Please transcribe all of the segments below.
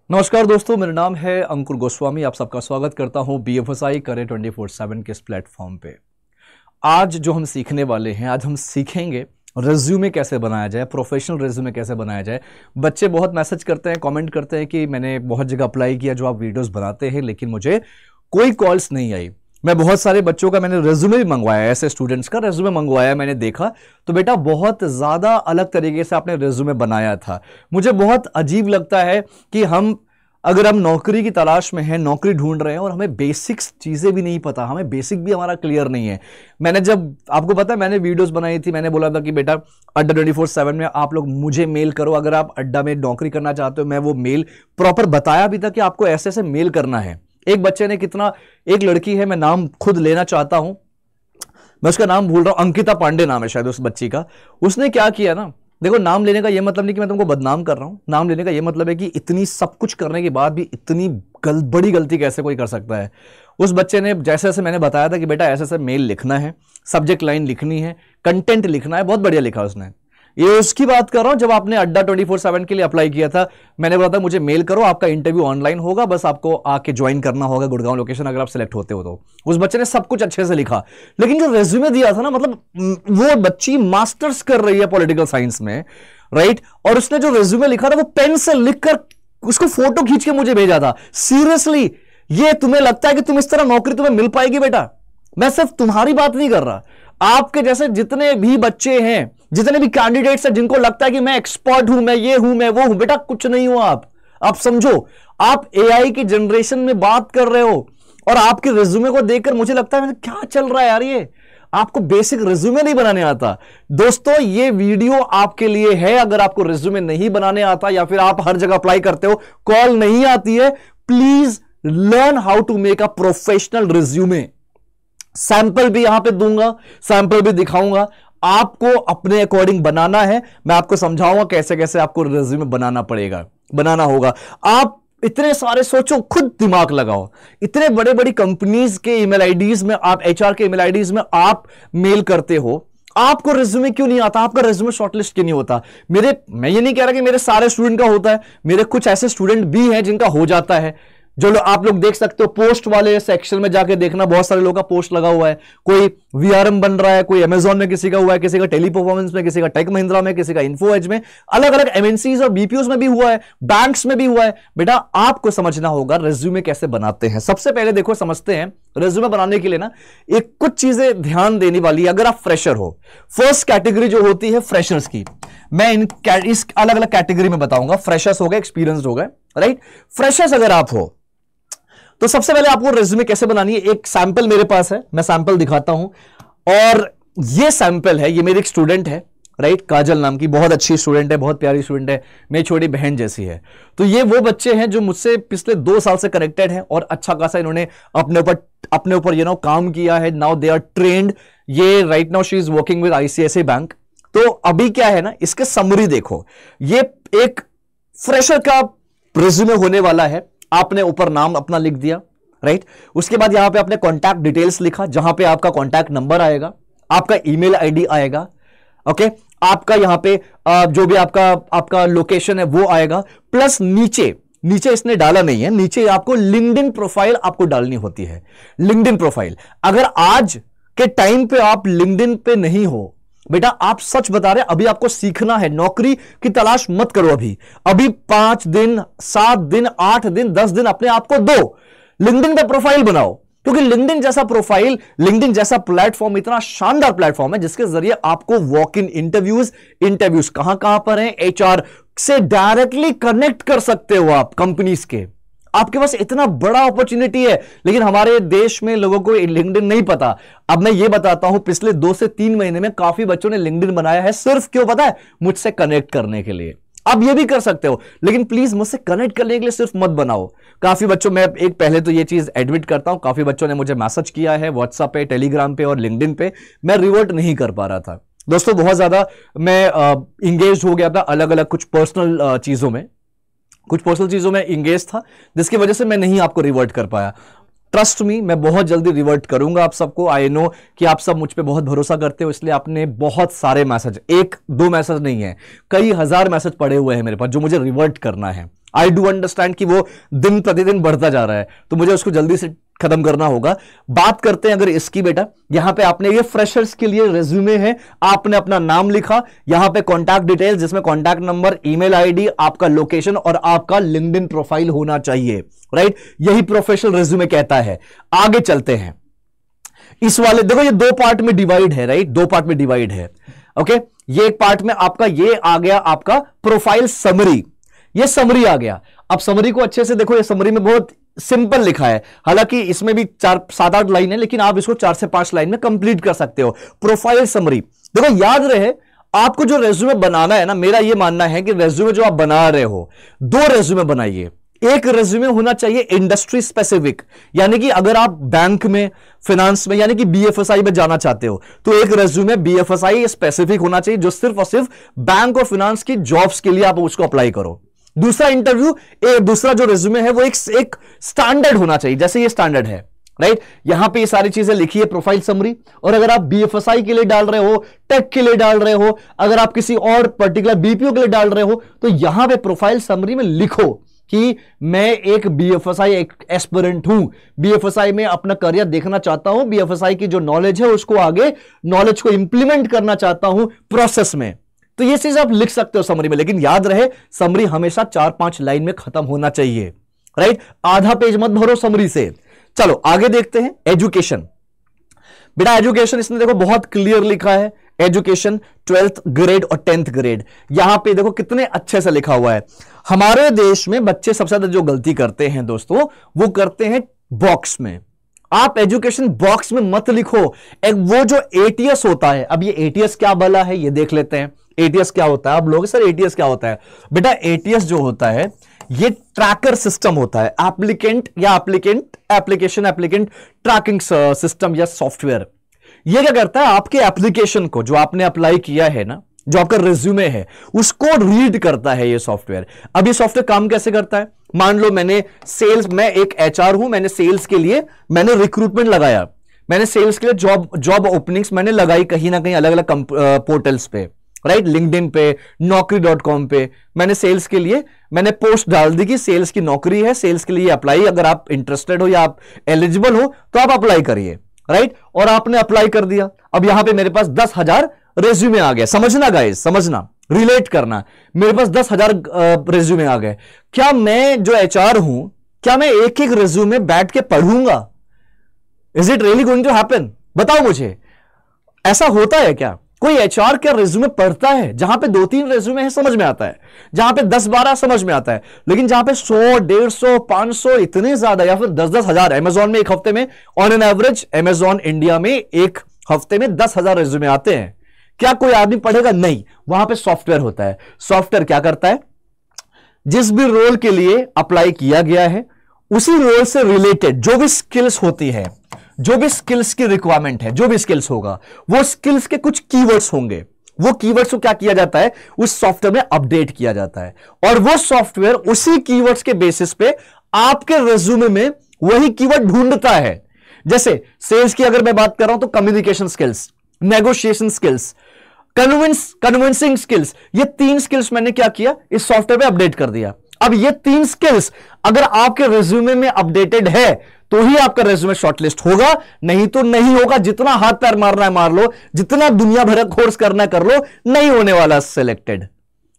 नमस्कार दोस्तों, मेरा नाम है अंकुर गोस्वामी। आप सबका स्वागत करता हूं BFSI करे 24/7 के इस प्लेटफॉर्म पे। आज जो हम सीखने वाले हैं, आज हम सीखेंगे रेज्यूमे कैसे बनाया जाए, प्रोफेशनल रेज्यूमे कैसे बनाया जाए। बच्चे बहुत मैसेज करते हैं, कमेंट करते हैं कि मैंने बहुत जगह अप्लाई किया जो आप वीडियोस बनाते हैं, लेकिन मुझे कोई कॉल्स नहीं आई। मैं बहुत सारे बच्चों का मैंने रेज्यूमे भी मंगवाया, ऐसे स्टूडेंट्स का रेज्यूमे मंगवाया, मैंने देखा तो बेटा बहुत ज़्यादा अलग तरीके से आपने रेज्यूमे बनाया था। मुझे बहुत अजीब लगता है कि अगर हम नौकरी की तलाश में हैं, नौकरी ढूंढ रहे हैं और हमें बेसिक्स चीज़ें भी नहीं पता, हमें बेसिक भी हमारा क्लियर नहीं है। मैंने जब आपको पता है मैंने वीडियोस बनाई थी, मैंने बोला था कि बेटा अड्डा 24/7 में आप लोग मुझे मेल करो, अगर आप अड्डा में नौकरी करना चाहते हो। मैं वो मेल प्रॉपर बताया भी था कि आपको ऐसे ऐसे मेल करना है। एक बच्चे ने एक लड़की है, मैं नाम खुद लेना चाहता हूं, मैं उसका नाम भूल रहा हूं, अंकिता पांडे नाम है शायद उस बच्ची का। उसने क्या किया ना, देखो नाम लेने का यह मतलब नहीं कि मैं तुमको बदनाम कर रहा हूं, नाम लेने का यह मतलब है कि इतनी सब कुछ करने के बाद भी इतनी बड़ी गलती कैसे कोई कर सकता है। उस बच्चे ने जैसे जैसे मैंने बताया था कि बेटा ऐसे ऐसे मेल लिखना है, सब्जेक्ट लाइन लिखनी है, कंटेंट लिखना है, बहुत बढ़िया लिखा उसने। ये उसकी बात कर रहा हूं जब आपने अड्डा 24/7 के लिए अप्लाई किया था। मैंने बोला था मुझे मेल करो, आपका इंटरव्यू ऑनलाइन होगा, बस आपको आके ज्वाइन करना होगा गुड़गांव लोकेशन, अगर आप सिलेक्ट होते हो तो। उस बच्चे ने सब कुछ अच्छे से लिखा, लेकिन जो रेज्यूमे दिया था ना, मतलब वो बच्ची मास्टर्स कर रही है पॉलिटिकल साइंस में, राइट, और उसने जो रेज्यूमे लिखा था वो पेन से लिखकर उसको फोटो खींच के मुझे भेजा था। सीरियसली, ये तुम्हें लगता है कि तुम इस तरह नौकरी तुम्हें मिल पाएगी बेटा? मैं सिर्फ तुम्हारी बात नहीं कर रहा, आपके जैसे जितने भी बच्चे हैं, जितने भी कैंडिडेट्स हैं, जिनको लगता है कि मैं एक्सपर्ट हूं, मैं ये हूं, मैं वो हूं, बेटा कुछ नहीं हो आप समझो। आप AI की जनरेशन में बात कर रहे हो और आपके रिज्यूमे को देखकर मुझे लगता है क्या चल रहा है यार, ये आपको बेसिक रिज्यूमे नहीं बनाने आता। दोस्तों, ये वीडियो आपके लिए है। अगर आपको रिज्यूमे नहीं बनाने आता या फिर आप हर जगह अप्लाई करते हो, कॉल नहीं आती है, please learn how to make a professional resume. Sample भी यहां पे दूंगा, सैंपल भी दिखाऊंगा, आपको अपने अकॉर्डिंग बनाना है। मैं आपको समझाऊंगा कैसे कैसे आपको रिज्यूमे बनाना होगा। आप इतने सारे सोचो, खुद दिमाग लगाओ। इतने बड़े बड़ी कंपनीज के ईमेल आईडीज में, आप HR के ईमेल आईडीज में आप मेल करते हो, आपको रिज्यूमे क्यों नहीं आता? आपका रिज्यूमे शॉर्टलिस्ट क्यों नहीं होता? मैं ये नहीं कह रहा कि मेरे सारे स्टूडेंट का होता है, मेरे कुछ ऐसे स्टूडेंट भी हैं जिनका हो जाता है। जो आप लोग देख सकते हो, पोस्ट वाले सेक्शन में जाके देखना, बहुत सारे लोगों का पोस्ट लगा हुआ है। कोई VRM बन रहा है, कोई अमेजॉन में किसी का हुआ है, किसी का टेली परफॉर्मेंस में, किसी का टेक महिंद्रा में, किसी का इन्फो एज में, अलग अलग MNCs और BPOs में भी हुआ है, बैंक्स में भी हुआ है। बेटा आपको समझना होगा रेज्यूमे कैसे बनाते हैं। सबसे पहले देखो, समझते हैं रेज्यूमे बनाने के लिए ना एक कुछ चीजें ध्यान देने वाली है। अगर आप फ्रेशर हो, फर्स्ट कैटेगरी जो होती है फ्रेशर्स की, मैं इस अलग अलग कैटेगरी में बताऊंगा। फ्रेशर्स हो गए, एक्सपीरियंस्ड हो गए, राइट। फ्रेशर्स अगर आप हो तो सबसे पहले आपको रेज्यूमे कैसे बनानी है, एक सैंपल मेरे पास है, मैं सैंपल दिखाता हूं। और ये सैंपल है, ये मेरी एक स्टूडेंट है, राइट, काजल नाम की, बहुत अच्छी स्टूडेंट है, बहुत प्यारी स्टूडेंट है, मेरी छोटी बहन जैसी है। तो ये वो बच्चे हैं जो मुझसे पिछले 2 साल से कनेक्टेड हैं और अच्छा खासा इन्होंने अपने ऊपर काम किया है। Now they are trend. ये right now she is working with ICICI bank. तो अभी क्या है ना, इसके समरी देखो, ये एक फ्रेशर का रेज्यूमे होने वाला है। आपने ऊपर नाम अपना लिख दिया, राइट। उसके बाद यहां पे आपने कॉन्टैक्ट डिटेल्स लिखा, जहां पे आपका कॉन्टैक्ट नंबर आएगा, आपका ईमेल आईडी आएगा, ओके, आपका यहां पे जो भी आपका लोकेशन है वो आएगा, प्लस नीचे इसने डाला नहीं है, नीचे आपको लिंक्डइन प्रोफाइल आपको डालनी होती है। लिंक्डइन प्रोफाइल, अगर आज के टाइम पे आप लिंक्डइन पे नहीं हो, बेटा आप सच बता रहे, अभी आपको सीखना है, नौकरी की तलाश मत करो। अभी 5 दिन, 7 दिन, 8 दिन, 10 दिन अपने आप को दो, लिंक्डइन पे प्रोफाइल बनाओ। क्योंकि लिंक्डइन जैसा प्लेटफॉर्म इतना शानदार प्लेटफॉर्म है जिसके जरिए आपको वॉक इन इंटरव्यूज कहां पर हैं, HR से डायरेक्टली कनेक्ट कर सकते हो आप कंपनीज के। आपके पास इतना बड़ा अपॉर्चुनिटी है, लेकिन हमारे देश में लोगों को लिंक्डइन नहीं पता। अब मैं ये बताता हूं, पिछले 2 से 3 महीने में काफी बच्चों ने लिंक्डइन बनाया है, सिर्फ क्यों पता है? मुझसे कनेक्ट करने के लिए। अब ये भी कर सकते हो, लेकिन प्लीज मुझसे कनेक्ट करने के लिए सिर्फ मत बनाओ। काफी बच्चों, मैं एक पहले तो ये चीज एडमिट करता हूं, काफी बच्चों ने मुझे मैसेज किया है व्हाट्सएप पे, टेलीग्राम पे और लिंक्डइन पे, मैं रिवर्ट नहीं कर पा रहा था। दोस्तों बहुत ज्यादा मैं इंगेज हो गया था अलग अलग कुछ पर्सनल चीजों में इंगेज था, जिसकी वजह से मैं नहीं आपको रिवर्ट कर पाया। ट्रस्ट मी, मैं बहुत जल्दी रिवर्ट करूंगा आप सबको। आई नो कि आप सब मुझ पे बहुत भरोसा करते हो, इसलिए आपने बहुत सारे मैसेज, 1-2 मैसेज नहीं है, कई हजार मैसेज पड़े हुए हैं मेरे पास जो मुझे रिवर्ट करना है। आई डू अंडरस्टैंड कि वो दिन प्रतिदिन बढ़ता जा रहा है, तो मुझे उसको जल्दी से खत्म करना होगा। बात करते हैं अगर इसकी, बेटा यहां पे आपने ये फ्रेशर्स के लिए रेज्यूमे है, आपने अपना नाम लिखा, यहां पे कॉन्टैक्ट डिटेल्स जिसमें कॉन्टैक्ट नंबर, ईमेल आईडी, आपका लोकेशन और आपका लिंक्डइन प्रोफाइल होना चाहिए, राइट। यही प्रोफेशनल रेज्यूमे कहता है। आगे चलते हैं, इस वाले देखो ये दो पार्ट में डिवाइड है, राइट, दो पार्ट में डिवाइड है, ओके। ये एक पार्ट में आपका ये आ गया आपका प्रोफाइल समरी, ये समरी आ गया। अब समरी को अच्छे से देखो, ये समरी में बहुत सिंपल लिखा है, हालांकि इसमें भी 4-7-8 लाइन है, लेकिन आप इसको 4 से 5 लाइन में कंप्लीट कर सकते हो। प्रोफाइल समरी देखो, याद रहे आपको जो रेज्यूमे बनाना है ना, मेरा ये मानना है कि रेज्यूमे जो आप बना रहे हो, 2 रेज्यूमे बनाइए। एक रेज्यूमे होना चाहिए इंडस्ट्री स्पेसिफिक, यानी कि अगर आप बैंक में, फाइनेंस में, यानी कि बीएफएसआई में जाना चाहते हो तो एक रेज्यूमे बीएफएसआई स्पेसिफिक होना चाहिए, जो सिर्फ और सिर्फ बैंक और फाइनेंस की जॉब्स के लिए आप उसको अप्लाई करो। दूसरा दूसरा जो रेज्यूमे है वो एक स्टैंडर्ड होना चाहिए, जैसे ये स्टैंडर्ड है, राइट। यहां पे ये सारी चीजें लिखी है, प्रोफाइल समरी। और अगर आप बीएफएसआई के लिए डाल रहे हो, टेक के लिए डाल रहे हो, अगर आप किसी और पर्टिकुलर बीपीओ के लिए डाल रहे हो, तो यहां पे प्रोफाइल समरी में लिखो कि मैं एक बीएफएसआई एस्पिरेंट हूं, बीएफएसआई में अपना करियर देखना चाहता हूं, बीएफएसआई की जो नॉलेज है उसको आगे नॉलेज को इंप्लीमेंट करना चाहता हूं प्रोसेस में। तो ये चीज आप लिख सकते हो समरी में, लेकिन याद रहे समरी हमेशा 4-5 लाइन में खत्म होना चाहिए, राइट। आधा पेज मत भरो समरी से। चलो आगे देखते हैं, एजुकेशन। बेटा एजुकेशन इसने देखो बहुत क्लियर लिखा है, एजुकेशन 12th ग्रेड और 10th ग्रेड। यहां पे देखो कितने अच्छे से लिखा हुआ है। हमारे देश में बच्चे सबसे ज्यादा जो गलती करते हैं दोस्तों, वो करते हैं बॉक्स में। आप एजुकेशन बॉक्स में मत लिखो, एक वो जो एटीएस होता है। अब ये एटीएस क्या भला है, ये देख लेते हैं। एटीएस क्या होता है? आप लोग सर एटीएस क्या होता है? बेटा एटीएस जो होता है ये ट्रैकर सिस्टम होता है, एप्लीकेशन ट्रैकिंग सिस्टम या सॉफ्टवेयर। ये क्या करता है, आपके एप्लीकेशन को जो आपने अप्लाई किया है ना, जो आपका रिज्यूमे है, उसको रीड करता है ये सॉफ्टवेयर। अब ये सॉफ्टवेयर काम कैसे करता है? मान लो मैं एक एचआर हूं, मैंने सेल्स के लिए मैंने रिक्रूटमेंट लगाया, मैंने सेल्स के लिए जॉब ओपनिंग्स मैंने लगाई कहीं ना कहीं अलग अलग पोर्टल्स पे, राइट, लिंक्डइन पे, naukri.com पे। मैंने सेल्स के लिए मैंने पोस्ट डाल दी कि सेल्स की नौकरी है, सेल्स के लिए अप्लाई, अगर आप इंटरेस्टेड हो या आप एलिजिबल हो तो आप अप्लाई करिए, राइट। और आपने अप्लाई कर दिया। अब यहां पे मेरे पास 10,000 रेज्यूमे आ गए। समझना गाइस, समझना, रिलेट करना। मेरे पास 10,000 रेज्यूमे आ गए। क्या मैं जो एचआर हूं, क्या मैं एक एक रेज्यूमे बैठ के पढ़ूंगा? Is it really going to happen? बताओ मुझे, ऐसा होता है क्या? कोई एचआर क्या रेज्यूमे पढ़ता है? जहां पे 2-3 रेज्यूमे है समझ में आता है, जहां पे 10-12 समझ में आता है, लेकिन जहां पे 100, 150, 500 इतने ज्यादा या फिर 10-10 हजार, अमेजॉन में एक हफ्ते में on an average, Amazon India में एक हफ्ते में 10,000 रेज्यूमे आते हैं। क्या कोई आदमी पढ़ेगा? नहीं। वहां पे सॉफ्टवेयर होता है। सॉफ्टवेयर क्या करता है, जिस भी रोल के लिए अप्लाई किया गया है उसी रोल से रिलेटेड जो भी स्किल्स होती है, जो भी स्किल्स की रिक्वायरमेंट है, जो भी स्किल्स होगा, वो स्किल्स के कुछ कीवर्ड्स होंगे। वो कीवर्ड्स को क्या किया जाता है, उस सॉफ्टवेयर में अपडेट किया जाता है, और वो सॉफ्टवेयर उसी कीवर्ड्स के बेसिस पे आपके रिज्यूमे में वही कीवर्ड ढूंढता है। जैसे सेल्स की अगर मैं बात कर रहा हूं तो communication skills, negotiation skills, convincing skills, ये 3 स्किल्स मैंने क्या किया, इस सॉफ्टवेयर में अपडेट कर दिया। अब ये 3 स्किल्स अगर आपके रिज्यूमे में अपडेटेड है तो ही आपका रिज्यूमे शॉर्टलिस्ट होगा, नहीं तो नहीं होगा। जितना हाथ पैर मारना है मार लो, जितना दुनिया भर का कोर्स करना है कर लो, नहीं होने वाला सिलेक्टेड।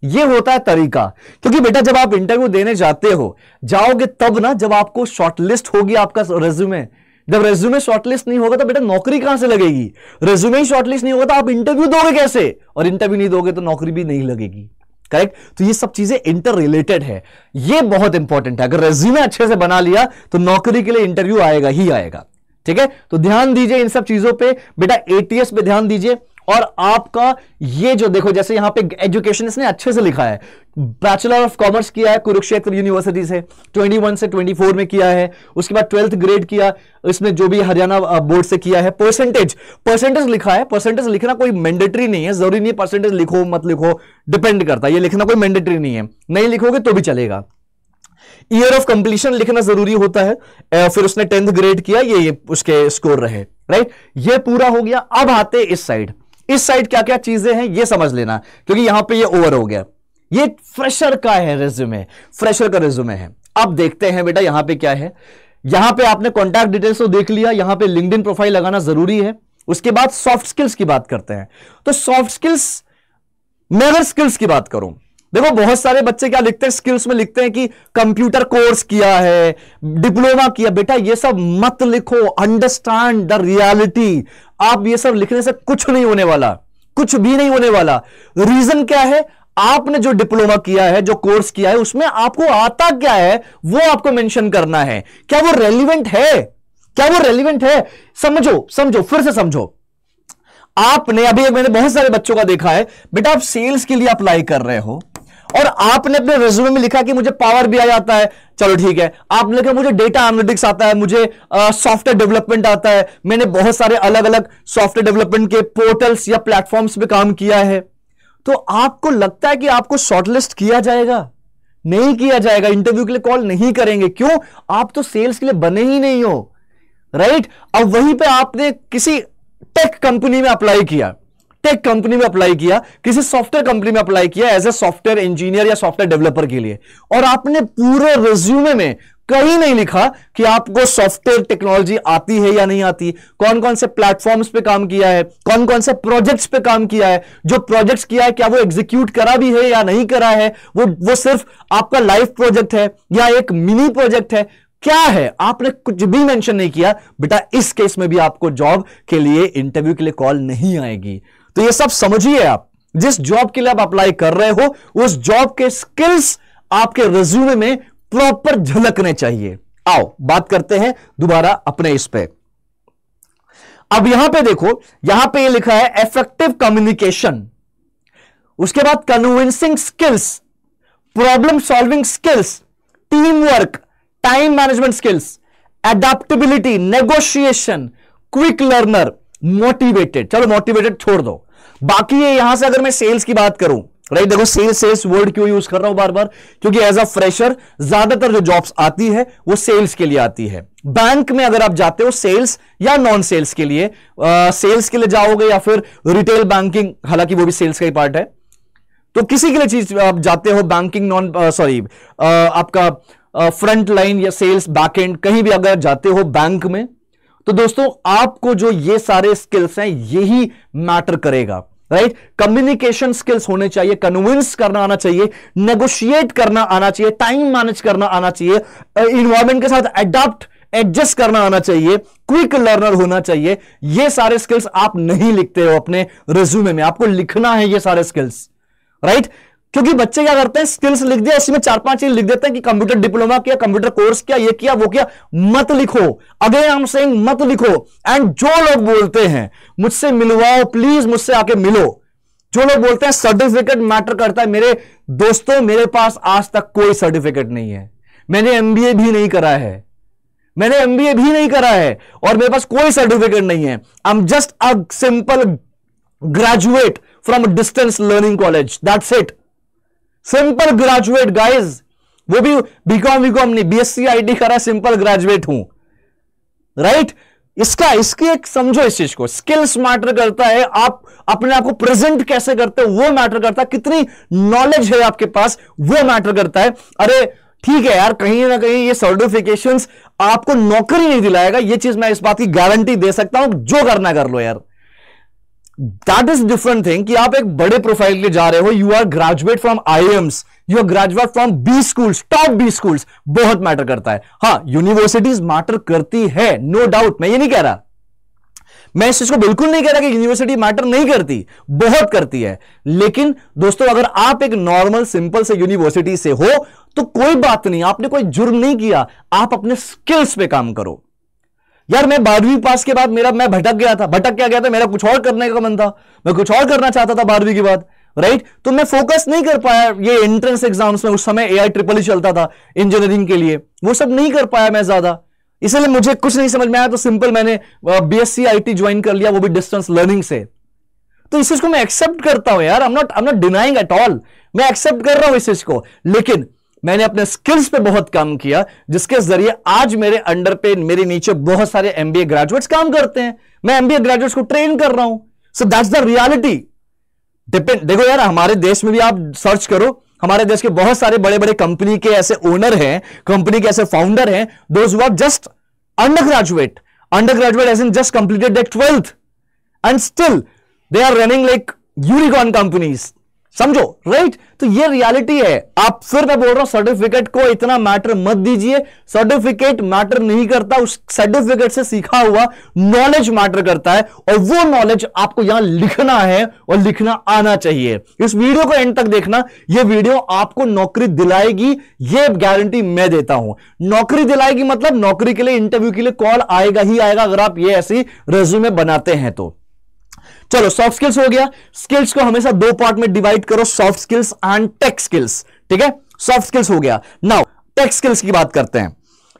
ये होता है तरीका। क्योंकि बेटा जब आप इंटरव्यू देने जाओगे तब ना, जब आपको शॉर्टलिस्ट होगी आपका रिज्यूमे। जब रेज्यूमे शॉर्टलिस्ट नहीं होगा तो बेटा नौकरी कहां से लगेगी? रेज्यूमे ही शॉर्टलिस्ट नहीं होगा तो आप इंटरव्यू दोगे कैसे? और इंटरव्यू नहीं दोगे तो नौकरी भी नहीं लगेगी, करेक्ट। तो ये सब चीजें इंटर रिलेटेड है, ये बहुत इंपॉर्टेंट है। अगर रेज्यूमे अच्छे से बना लिया तो नौकरी के लिए इंटरव्यू आएगा ही आएगा, ठीक है। तो ध्यान दीजिए इन सब चीजों पे। बेटा एटीएस पे ध्यान दीजिए। और आपका ये जो देखो, जैसे यहां पे एजुकेशन इसने अच्छे से लिखा है, बैचलर ऑफ कॉमर्स किया है कुरुक्षेत्र यूनिवर्सिटी से, 21 से 24 में किया है। उसके बाद 12th ग्रेड किया, इसमें जो भी हरियाणा बोर्ड से किया है। परसेंटेज लिखा है। परसेंटेज लिखना कोई मैंडेटरी नहीं है, जरूरी नहीं है परसेंटेज लिखो मत लिखो, डिपेंड करता है। ये लिखना कोई मैंडेटरी नहीं है, नहीं लिखोगे तो भी चलेगा। ईयर ऑफ कंप्लीशन लिखना जरूरी होता है। फिर उसने 10th ग्रेड किया, ये उसके स्कोर रहे, राइट। ये पूरा हो गया। अब आते इस साइड क्या क्या चीजें हैं ये समझ लेना, क्योंकि यहां पे ये ओवर हो गया। ये फ्रेशर का है रेज्यूमे, फ्रेशर का रेज्यूमे है। अब देखते हैं बेटा यहां पे क्या है। यहां पे आपने कॉन्टैक्ट डिटेल्स तो देख लिया, यहां पे लिंक्डइन प्रोफाइल लगाना जरूरी है। उसके बाद सॉफ्ट स्किल्स की बात करते हैं। तो सॉफ्ट स्किल्स, मैं अगर स्किल्स की बात करूं, देखो बहुत सारे बच्चे क्या लिखते हैं स्किल्स में, लिखते हैं कि कंप्यूटर कोर्स किया है, डिप्लोमा किया। बेटा ये सब मत लिखो, अंडरस्टैंड द रियलिटी। आप ये सब लिखने से कुछ नहीं होने वाला, कुछ भी नहीं होने वाला। रीजन क्या है, आपने जो डिप्लोमा किया है, जो कोर्स किया है, उसमें आपको आता क्या है वो आपको मेंशन करना है। क्या वो रेलिवेंट है, क्या वो रेलिवेंट है? समझो समझो, फिर से समझो। आपने अभी मैंने बहुत सारे बच्चों का देखा है, बेटा आप सेल्स के लिए अप्लाई कर रहे हो और आपने अपने रिज्यूमे में लिखा कि मुझे पावर बीआई आता है, चलो ठीक है। आपने लिखा मुझे डेटा एनालिटिक्स आता है, मुझे सॉफ्टवेयर डेवलपमेंट आता है, मैंने बहुत सारे अलग अलग सॉफ्टवेयर डेवलपमेंट के पोर्टल्स या प्लेटफॉर्म्स पे काम किया है। तो आपको लगता है कि आपको शॉर्टलिस्ट किया जाएगा? नहीं किया जाएगा, इंटरव्यू के लिए कॉल नहीं करेंगे। क्यों? आप तो सेल्स के लिए बने ही नहीं हो, राइट? अब वहीं पे आपने किसी टेक कंपनी में अप्लाई किया, टेक कंपनी में अप्लाई किया, किसी सॉफ्टवेयर कंपनी में अप्लाई किया एज ए सॉफ्टवेयर इंजीनियर या सॉफ्टवेयर डेवलपर के लिए, और आपने पूरे रिज्यूमे में कहीं नहीं लिखा कि आपको सॉफ्टवेयर टेक्नोलॉजी आती है या नहीं आती, कौन कौन से प्लेटफॉर्म्स पे काम किया है, कौन कौन से प्रोजेक्ट्स पे काम किया है, जो प्रोजेक्ट्स किया है क्या वो एग्जीक्यूट करा भी है या नहीं करा है, वो सिर्फ आपका लाइव प्रोजेक्ट है या एक मिनी प्रोजेक्ट है, क्या है? आपने कुछ भी मेंशन नहीं किया। बेटा इस केस में भी आपको जॉब के लिए इंटरव्यू के लिए कॉल नहीं आएगी। तो ये सब समझिए, आप जिस जॉब के लिए आप अप्लाई कर रहे हो उस जॉब के स्किल्स आपके रिज्यूमे में प्रॉपर झलकने चाहिए। आओ बात करते हैं दोबारा अपने इस पे। अब यहां पे देखो, यहां पे ये लिखा है इफेक्टिव कम्युनिकेशन, उसके बाद convincing skills, problem solving skills, team work, time management skills, adaptability, negotiation, quick learner, motivated. चलो मोटिवेटेड छोड़ दो, बाकी ये यहां से अगर मैं सेल्स की बात करूं, राइट? देखो सेल्स वर्ड क्यों यूज कर रहा हूं बार बार, क्योंकि एज अ फ्रेशर ज्यादातर जो जॉब्स आती है वो सेल्स के लिए आती है। बैंक में अगर आप जाते हो सेल्स या नॉन सेल्स के लिए, सेल्स के लिए जाओगे या फिर रिटेल बैंकिंग, हालांकि वो भी सेल्स का ही पार्ट है, तो किसी के लिए चीज आप जाते हो बैंकिंग, आपका फ्रंट लाइन या सेल्स बैक एंड, कहीं भी अगर जाते हो बैंक में, तो दोस्तों आपको जो ये सारे स्किल्स हैं यही मैटर करेगा, राइट? कम्युनिकेशन स्किल्स होने चाहिए, कन्विंस करना आना चाहिए, नेगोशिएट करना आना चाहिए, टाइम मैनेज करना आना चाहिए, इन्वायरमेंट के साथ अडॉप्ट एडजस्ट करना आना चाहिए, क्विक लर्नर होना चाहिए। ये सारे स्किल्स आप नहीं लिखते हो अपने रिज्यूमे में, आपको लिखना है ये सारे स्किल्स, राइट? क्योंकि बच्चे क्या करते हैं, स्किल्स लिख दिया, इसमें 4-5 चीज लिख देते हैं कि कंप्यूटर डिप्लोमा किया, कंप्यूटर कोर्स किया, ये किया वो किया। मत लिखो, अगेन आई एम सेइंग मत लिखो। एंड जो लोग बोलते हैं मुझसे मिलवाओ, प्लीज मुझसे आके मिलो, जो लोग बोलते हैं सर्टिफिकेट मैटर करता है, मेरे दोस्तों मेरे पास आज तक कोई सर्टिफिकेट नहीं है, मैंने एमबीए भी नहीं करा है, मैंने एमबीए भी नहीं करा है और मेरे पास कोई सर्टिफिकेट नहीं है। I am just a simple graduate from distance learning college, that's it. Simple graduate guys, वो भी बीकॉम नहीं, बीएससी आईटी करा, सिंपल ग्रेजुएट हूं, राइट? इसकी एक समझो इस चीज को, स्किल्स मैटर करता है, आप अपने आप को प्रेजेंट कैसे करते हो वो मैटर करता है, कितनी नॉलेज है आपके पास वो मैटर करता है। अरे ठीक है यार, कहीं ना कहीं ये सर्टिफिकेशंस आपको नौकरी नहीं दिलाएगा, ये चीज मैं इस बात की गारंटी दे सकता हूं, जो करना कर लो यार। दैट इज डिफरेंट थिंग कि आप एक बड़े प्रोफाइल के लिए जा रहे हो, you are graduate from IIMs, you are graduate from B schools, top B schools, बहुत मैटर करता है। हाँ यूनिवर्सिटीज मैटर करती है, नो डाउट, मैं ये नहीं कह रहा, मैं इस चीज को बिल्कुल नहीं कह रहा कि यूनिवर्सिटी मैटर नहीं करती, बहुत करती है। लेकिन दोस्तों अगर आप एक नॉर्मल सिंपल से यूनिवर्सिटी से हो तो कोई बात नहीं, आपने कोई जुर्म नहीं किया, आप अपने स्किल्स पे काम करो। यार मैं 12वीं पास के बाद मैं भटक गया था, मेरा कुछ और करने का मन था, मैं कुछ और करना चाहता था 12वीं के बाद, राइट? तो मैं फोकस नहीं कर पाया ये एंट्रेंस एग्जाम्स में, उस समय AI-EEE चलता था इंजीनियरिंग के लिए, वो सब नहीं कर पाया मैं ज्यादा, इसलिए मुझे कुछ नहीं समझ में आया, तो सिंपल मैंने BSc IT ज्वाइन कर लिया, वो भी डिस्टेंस लर्निंग से। तो इस चीज को मैं एक्सेप्ट करता हूं यार, I am not denying at all, मैं एक्सेप्ट कर रहा हूं इस चीज को, लेकिन मैंने अपने स्किल्स पे बहुत काम किया, जिसके जरिए आज मेरे अंडर पे, मेरे नीचे बहुत सारे MBA ग्रेजुएट्स काम करते हैं, मैं MBA ग्रेजुएट्स को ट्रेन कर रहा हूं। So that's the reality. देखो यार, हमारे देश में भी आप सर्च करो, हमारे देश के बहुत सारे बड़े बड़े कंपनी के ऐसे ओनर हैं, कंपनी के ऐसे फाउंडर हैं, those who are just undergraduate age in just completed their 12th and still they are running like unicorn companies, समझो राइट। तो ये रियलिटी है। आप फिर मैं बोल रहा हूं सर्टिफिकेट को इतना मैटर मत दीजिए, सर्टिफिकेट मैटर नहीं करता, उस सर्टिफिकेट से सीखा हुआ नॉलेज मैटर करता है, और वो नॉलेज आपको यहां लिखना है और लिखना आना चाहिए। इस वीडियो को एंड तक देखना, ये वीडियो आपको नौकरी दिलाएगी, ये गारंटी मैं देता हूं। नौकरी दिलाएगी मतलब नौकरी के लिए, इंटरव्यू के लिए कॉल आएगा ही आएगा अगर आप ये ऐसी रेज्यूमे बनाते हैं तो। चलो सॉफ्ट स्किल्स हो गया। स्किल्स को हमेशा दो पार्ट में डिवाइड करो, soft skills and tech skills, ठीक है। सॉफ्ट स्किल्स हो गया। नाउ टेक स्किल्स की बात करते हैं।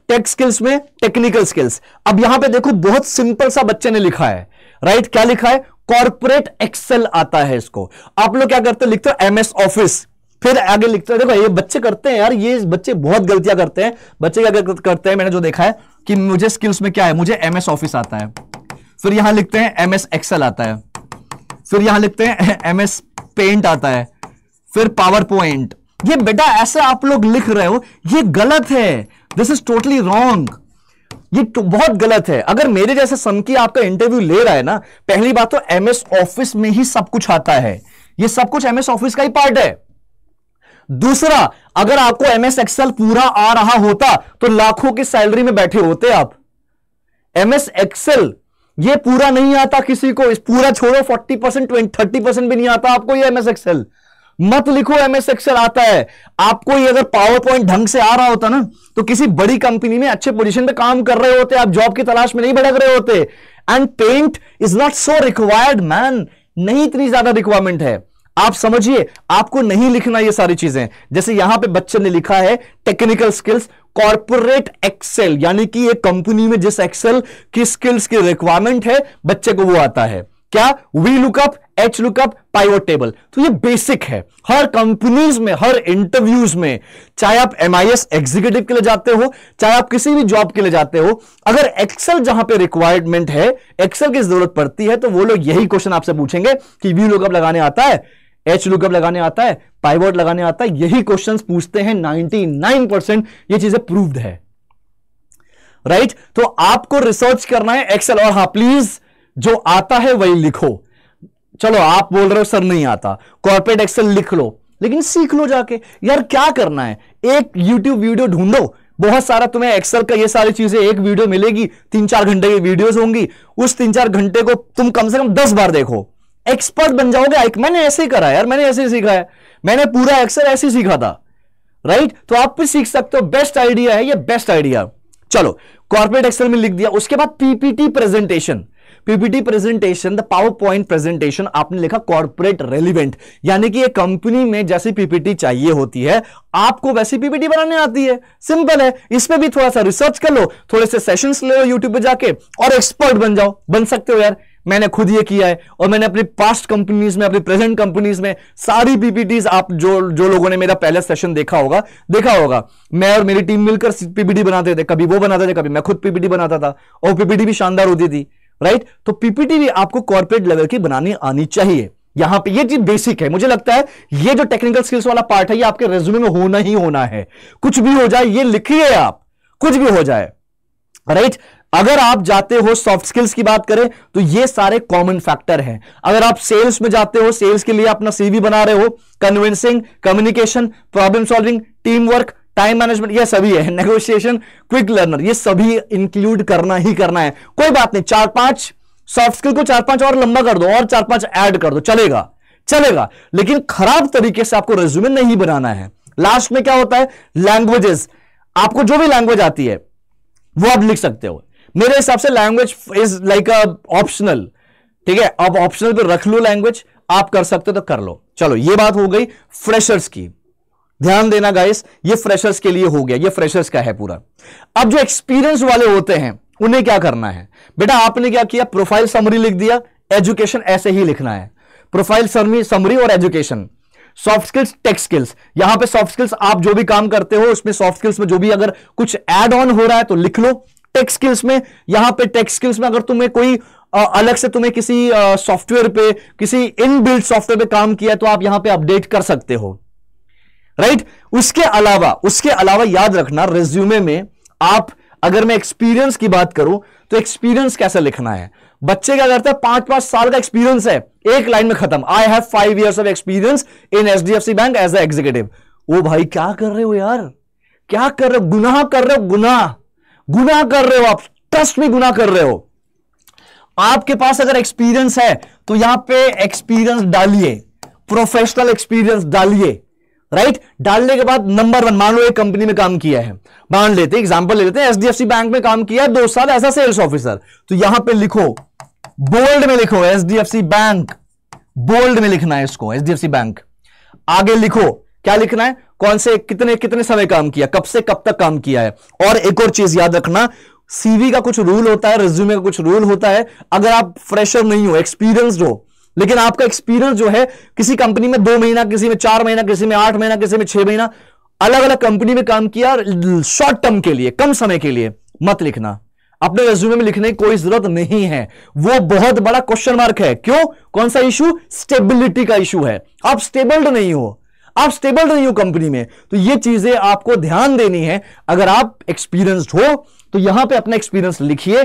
टेक स्किल्स में टेक्निकल स्किल्स। अब यहां पे देखो बहुत सिंपल सा बच्चे ने लिखा है, राइट। क्या लिखा है? कॉर्पोरेट एक्सेल आता है इसको। आप लोग क्या करते हो, लिखते हो एमएस ऑफिस, फिर आगे लिखते हो। देखो ये बच्चे करते हैं यार, ये बच्चे बहुत गलतियां करते हैं। बच्चे क्या करते हैं, मैंने जो देखा है कि मुझे स्किल्स में क्या है, मुझे एमएस ऑफिस आता है, फिर यहां लिखते हैं एमएस एक्सेल आता है, फिर यहां लिखते हैं एमएस पेंट आता है, फिर पावर पॉइंट। ये बेटा ऐसे आप लोग लिख रहे हो, ये गलत है। दिस इज टोटली रॉन्ग, ये बहुत गलत है। अगर मेरे जैसे सन की आपका इंटरव्यू ले रहा है ना, पहली बात तो एमएस ऑफिस में ही सब कुछ आता है, ये सब कुछ एमएस ऑफिस का ही पार्ट है। दूसरा, अगर आपको एमएस एक्सेल पूरा आ रहा होता तो लाखों की सैलरी में बैठे होते आप। एमएस एक्सेल ये पूरा नहीं आता किसी को, इस पूरा छोड़ो, 40% 30% भी नहीं आता आपको ये एमएस एक्सेल। मत लिखो एमएस एक्सेल आता है आपको। ये अगर पावर पॉइंट ढंग से आ रहा होता ना, तो किसी बड़ी कंपनी में अच्छे पोजीशन पे काम कर रहे होते, आप जॉब की तलाश में नहीं भटक रहे होते। And paint is not so required man, नहीं इतनी ज्यादा रिक्वायरमेंट है। आप समझिए, आपको नहीं लिखना ये सारी चीजें। जैसे यहां पे बच्चे ने लिखा है टेक्निकल स्किल्स, कॉर्पोरेट एक्सेल, यानी कि एक कंपनी में जिस एक्सेल की स्किल्स की रिक्वायरमेंट है बच्चे को वो आता है। क्या? V lookup, H lookup, pivot table. तो ये बेसिक है हर कंपनीज में, हर इंटरव्यूज में, चाहे आप एमआईएस एग्जीक्यूटिव के लिए जाते हो, चाहे आप किसी भी जॉब के लिए जाते हो, अगर एक्सेल जहां पे रिक्वायरमेंट है, एक्सेल की जरूरत पड़ती है, तो वो लोग यही क्वेश्चन आपसे पूछेंगे कि वी लुकअप लगाने आता है, एच लुकअप लगाने आता है, पाइवट लगाने आता है। यही क्वेश्चंस पूछते हैं 99%, ये चीजें प्रूव्ड है, राइट। तो आपको रिसर्च करना है एक्सेल, और हां प्लीज जो आता है वही लिखो। चलो आप बोल रहे हो सर नहीं आता, कॉर्पोरेट एक्सेल लिख लो, लेकिन सीख लो जाके। यार क्या करना है, एक यूट्यूब वीडियो ढूंढो, बहुत सारा तुम्हें एक्सेल का ये सारी चीजें एक वीडियो मिलेगी, 3-4 घंटे की वीडियोस होंगी, उस 3-4 घंटे को तुम कम से कम 10 बार देखो, एक्सपर्ट बन जाओगे। मैंने ऐसे ही करा यार, मैंने ऐसे ही सीखा है, मैंने पूरा एक्सेल ऐसे ही सीखा था, राइट। तो आप भी सीख सकते हो, बेस्ट आइडिया है ये, बेस्ट आइडिया। चलो कॉर्पोरेट एक्सेल में लिख दिया। उसके बाद PPT presentation, PPT presentation, the power point presentation, आपने लिखा कॉर्पोरेट रेलिवेंट, यानी कि एक कंपनी में जैसी पीपीटी चाहिए होती है आपको वैसी पीपीटी बनाने आती है। सिंपल है, इसमें भी थोड़ा सा रिसर्च कर लो, थोड़े से सेशंस ले लो यूट्यूब पे जाके, और एक्सपर्ट बन जाओ। बन सकते हो यार, मैंने खुद ये किया है, और मैंने अपनी पास्ट कंपनीज में, अपनी प्रेजेंट कंपनीज में सारी पीपीटीज, आप जो लोगों ने मेरा पहला सेशन देखा होगा, मैं और मेरी टीम मिलकर पीपीटी बनाते थे, कभी वो बनाते थे, कभी मैं खुद पीपीटी बनाता था, और पीपीटी भी शानदार होती थी, राइट। तो पीपीटी भी आपको कॉर्पोरेट लेवल की बनानी आनी चाहिए। यहां पे ये चीज बेसिक है। मुझे लगता है ये जो टेक्निकल स्किल्स वाला पार्ट है ये आपके रेज्यूमे में होना ही होना है। कुछ भी हो जाए ये लिखिए आप, कुछ भी हो जाए, राइट। अगर आप जाते हो, सॉफ्ट स्किल्स की बात करें तो ये सारे कॉमन फैक्टर हैं। अगर आप सेल्स में जाते हो, सेल्स के लिए अपना सीवी बना रहे हो, convincing, communication, problem solving, team work, time management, ये सभी है, नेगोशिएशन, क्विक लर्नर, ये सभी इंक्लूड करना ही करना है। कोई बात नहीं, 4-5 सॉफ्ट स्किल को 4-5 और लंबा कर दो, और 4-5 ऐड कर दो, चलेगा, लेकिन खराब तरीके से आपको रेज्यूमे नहीं बनाना है। लास्ट में क्या होता है, लैंग्वेजेस, आपको जो भी लैंग्वेज आती है वो आप लिख सकते हो। मेरे हिसाब से लैंग्वेज इज लाइक ऑप्शनल, ठीक है। अब ऑप्शनल पे रख लो लैंग्वेज, आप कर सकते हो तो कर लो। चलो ये बात हो गई फ्रेशर्स की, ध्यान देना गाइस, ये फ्रेशर्स के लिए हो गया, ये फ्रेशर्स का है पूरा। अब जो एक्सपीरियंस वाले होते हैं उन्हें क्या करना है बेटा, आपने क्या किया, प्रोफाइल समरी लिख दिया, एजुकेशन ऐसे ही लिखना है, प्रोफाइल समरी और education. Soft skills, tech skills, यहां पे सॉफ्ट स्किल्स आप जो भी काम करते हो उसमें, सॉफ्ट स्किल्स में जो भी अगर कुछ ऐड ऑन हो रहा है तो लिख लो। टेक स्किल्स में, यहां पे टेक स्किल्स में अगर तुम्हें कोई अलग से तुम्हें किसी सॉफ्टवेयर पे, किसी इनबिल्ट सॉफ्टवेयर पे काम किया है तो आप यहां पे अपडेट कर सकते हो, राइट। उसके अलावा याद रखना रिज्यूमे में आप, अगर मैं एक्सपीरियंस की बात करूं तो एक्सपीरियंस कैसे लिखना है। बच्चे क्या करते हैं, 5-5 साल का एक्सपीरियंस है, एक लाइन में खत्म, I have 5 years of experience in HDFC bank as a executive. ओ भाई क्या कर रहे हो यार, क्या कर रहे हो, गुनाह कर रहे हो, गुनाह कर रहे हो आप, ट्रस्ट में गुनाह कर रहे हो। आपके पास अगर एक्सपीरियंस है तो यहां पे एक्सपीरियंस डालिए, प्रोफेशनल एक्सपीरियंस डालिए, राइट। डालने के बाद नंबर 1, मान लो एक कंपनी में काम किया है, मान लेते हैं एग्जांपल ले लेते हैं, एचडीएफसी बैंक में काम किया है 2 साल एज अ सेल्स ऑफिसर, तो यहां पे लिखो, बोल्ड में लिखो एचडीएफसी बैंक, बोल्ड में लिखना है इसको, एचडीएफसी बैंक। आगे लिखो क्या लिखना है, कौन से कितने समय काम किया, कब से कब तक काम किया है। और एक और चीज याद रखना, सीवी का कुछ रूल होता है, रिज्यूमे का कुछ रूल होता है। अगर आप फ्रेशर नहीं हो, एक्सपीरियंस्ड हो, लेकिन आपका एक्सपीरियंस जो है किसी कंपनी में 2 महीना, किसी में 4 महीना, किसी में 8 महीना, किसी में 6 महीना, अलग अलग कंपनी में काम किया, शॉर्ट टर्म के लिए, कम समय के लिए, मत लिखना। अपने रिज्यूमे में लिखने की कोई जरूरत नहीं है, वो बहुत बड़ा क्वेश्चन मार्क है। क्यों, कौन सा इशू, स्टेबिलिटी का इशू है। आप स्टेबल्ड नहीं हो कंपनी में, तो ये चीजें आपको ध्यान देनी है। अगर आप एक्सपीरियंस्ड हो तो यहां पे अपना एक्सपीरियंस लिखिए।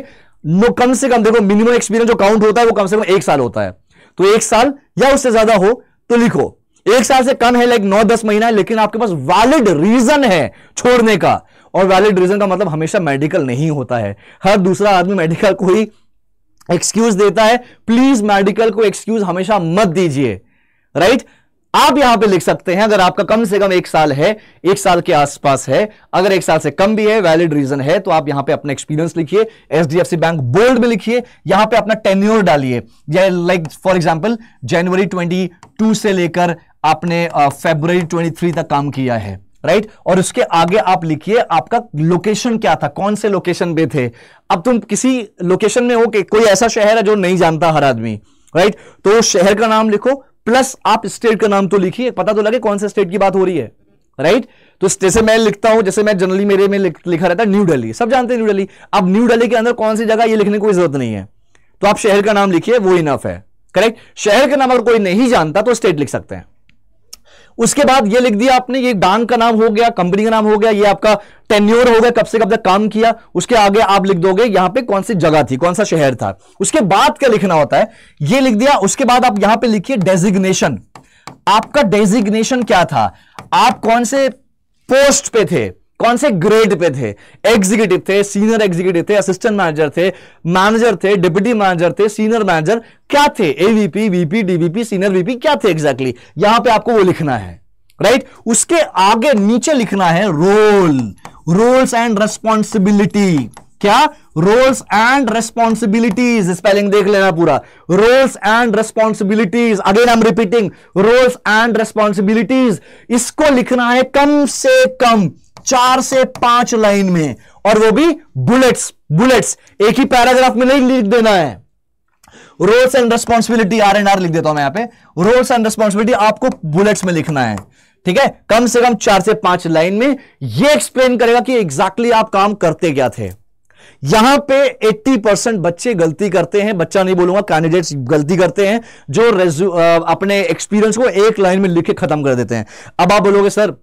कम से कम देखो, मिनिमम एक्सपीरियंस जो काउंट होता है वो कम से कम 1 साल होता है, तो 1 साल या उससे ज्यादा हो तो लिखो। 1 साल से कम है, लाइक 9-10 महीना है, लेकिन आपके पास वैलिड रीजन है छोड़ने का। और वैलिड रीजन का मतलब हमेशा मेडिकल नहीं होता है। हर दूसरा आदमी मेडिकल को ही एक्सक्यूज देता है, प्लीज मेडिकल को एक्सक्यूज हमेशा मत दीजिए, राइट। आप यहां पे लिख सकते हैं, अगर आपका कम से कम 1 साल है, 1 साल के आसपास है, अगर 1 साल से कम भी है, वैलिड रीजन है, तो आप यहां पे अपना एक्सपीरियंस लिखिए, एचडीएफसी बैंक बोल्ड में लिखिए, यहां पे अपना टेन्योर डालिए, लाइक फॉर एग्जांपल जनवरी 22 से लेकर आपने फरवरी 23 तक काम किया है, राइट। और उसके आगे आप लिखिए आपका लोकेशन क्या था, कौन से लोकेशन पे थे। अब तुम किसी लोकेशन में हो कि कोई ऐसा शहर है जो नहीं जानता हर आदमी, राइट, तो शहर का नाम लिखो, प्लस आप स्टेट का नाम तो लिखिए, पता तो लगे कौन से स्टेट की बात हो रही है, राइट। तो जैसे मैं लिखता हूं, जैसे मैं जनरली मेरे में लिखा रहता है न्यू दिल्ली, सब जानते हैं न्यू दिल्ली। अब न्यू दिल्ली के अंदर कौन सी जगह, ये लिखने की कोई जरूरत नहीं है, तो आप शहर का नाम लिखिए, वो इनफ है, करेक्ट। शहर का नाम अगर कोई नहीं जानता तो स्टेट लिख सकते हैं। उसके बाद ये लिख दिया आपने, ये बैंक का नाम हो गया, कंपनी का नाम हो गया, ये आपका टेन्योर हो गया, कब से कब तक काम किया। उसके आगे आप लिख दोगे यहां पे कौन सी जगह थी, कौन सा शहर था। उसके बाद क्या लिखना होता है, ये लिख दिया। उसके बाद आप यहां पे लिखिए डेजिग्नेशन, आपका डेजिग्नेशन क्या था, आप कौन से पोस्ट पे थे, कौन से ग्रेड पे थे, एग्जीक्यूटिव थे, सीनियर एग्जीक्यूटिव थे, असिस्टेंट मैनेजर थे, डिप्टी मैनेजर थे, सीनियर मैनेजर क्या थे, AVP, VP, DVP, senior VP क्या थे एग्जैक्टली, यहां पे आपको वो लिखना है, राइट। उसके आगे नीचे लिखना है रोल्स एंड रेस्पॉन्सिबिलिटी। क्या, रोल्स एंड रेस्पॉन्सिबिलिटीज, स्पेलिंग देख लेना पूरा, roles and responsibilities, again I am repeating, roles and responsibilities. इसको लिखना है कम से कम 4 से 5 लाइन में, और वो भी बुलेट्स, एक ही पैराग्राफ में नहीं लिख देना है। रोल्स एंड रेस्पॉन्सिबिलिटी, R&R लिख देता हूं मैं यहां पे, रोल्स एंड रेस्पॉन्सिबिलिटी आपको बुलेट्स में लिखना है, ठीक है। कम से कम 4 से 5 लाइन में ये एक्सप्लेन करेगा कि एग्जैक्टली आप काम करते क्या थे। यहां पे 80% बच्चे गलती करते हैं, बच्चा नहीं बोलूंगा, कैंडिडेट्स गलती करते हैं, जो अपने एक्सपीरियंस को एक लाइन में लिख के खत्म कर देते हैं। अब आप बोलोगे सर